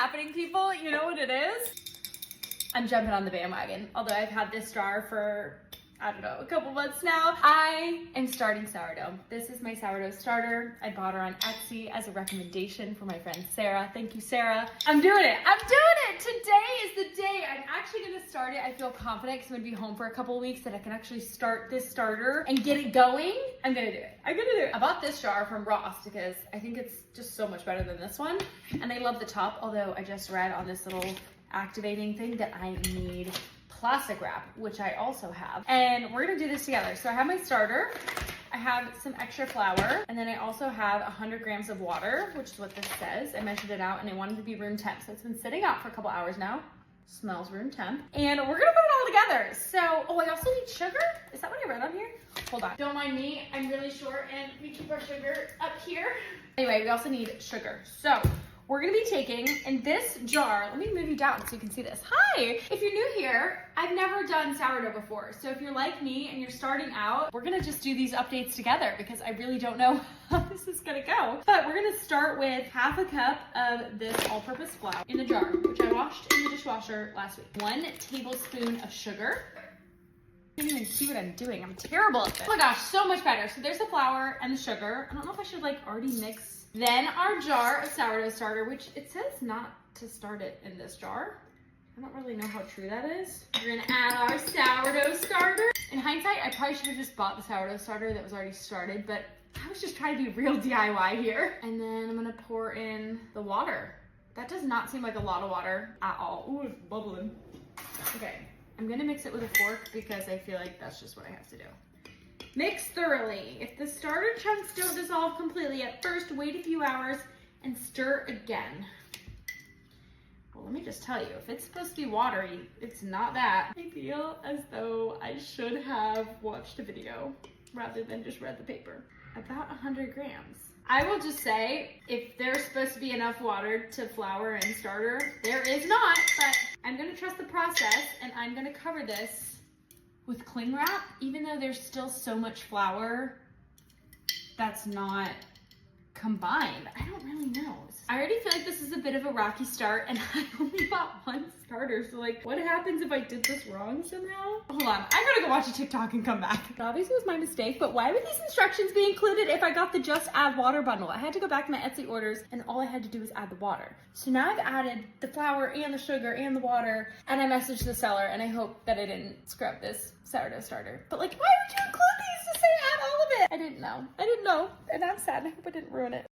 happening, people? You know what it is? I'm jumping on the bandwagon. Although I've had this jar for, I don't know, a couple months now. I am starting sourdough. This is my sourdough starter. I bought her on Etsy as a recommendation for my friend Sarah. Thank you, Sarah. I'm doing it. I'm doing it. Today is the day. I'm actually gonna start it. I feel confident because I'm gonna be home for a couple of weeks that I can actually start this starter and get it going. I'm gonna do it. I'm gonna do it. I bought this jar from Ross because I think it's just so much better than this one. And I love the top, although I just read on this little activating thing that I need plastic wrap, which I also have. And we're gonna do this together. So I have my starter, I have some extra flour, and then I also have 100 grams of water, which is what this says. I measured it out and I wanted to be room temp. So it's been sitting out for a couple hours now. Smells room temp. And we're gonna put it all together. So, oh, I also need sugar? Is that what I read on here? Hold on. Don't mind me, I'm really short and we keep our sugar up here. Anyway, we also need sugar. So, we're gonna be taking, in this jar, let me move you down so you can see this. Hi, if you're new here, I've never done sourdough before. So if you're like me and you're starting out, we're gonna just do these updates together because I really don't know how this is gonna go. But we're gonna start with half a cup of this all-purpose flour in a jar, which I washed in the dishwasher last week. 1 tablespoon of sugar. I can't even see what I'm doing. I'm terrible at this. Oh my gosh, so much better. So there's the flour and the sugar. I don't know if I should like already mix. Then our jar of sourdough starter, which it says not to start it in this jar. I don't really know how true that is. We're gonna add our sourdough starter. In hindsight, I probably should have just bought the sourdough starter that was already started, but I was just trying to be real DIY here. And then I'm gonna pour in the water. That does not seem like a lot of water at all. Ooh, it's bubbling. Okay, I'm gonna mix it with a fork because I feel like that's just what I have to do. Mix thoroughly. If the starter chunks don't dissolve completely at first, wait a few hours and stir again. Well, let me just tell you, if it's supposed to be watery, it's not that. I feel as though I should have watched a video rather than just read the paper. About 100 grams. I will just say, if there's supposed to be enough water to flour and starter, there is not, but I'm gonna trust the process and I'm gonna cover this with cling wrap, even though there's still so much flour that's not combined. I don't really know. I already feel like this is a bit of a rocky start and I only bought 1 starter. So like, what happens if I did this wrong somehow? Hold on, I gotta go watch a TikTok and come back. It obviously was my mistake, but why would these instructions be included if I got the just add water bundle? I had to go back to my Etsy orders and all I had to do was add the water. So now I've added the flour and the sugar and the water and I messaged the seller and I hope that I didn't scrub this sourdough starter. But like, why would you include these to say add all of it? I didn't know, and I'm sad. I hope I didn't ruin it.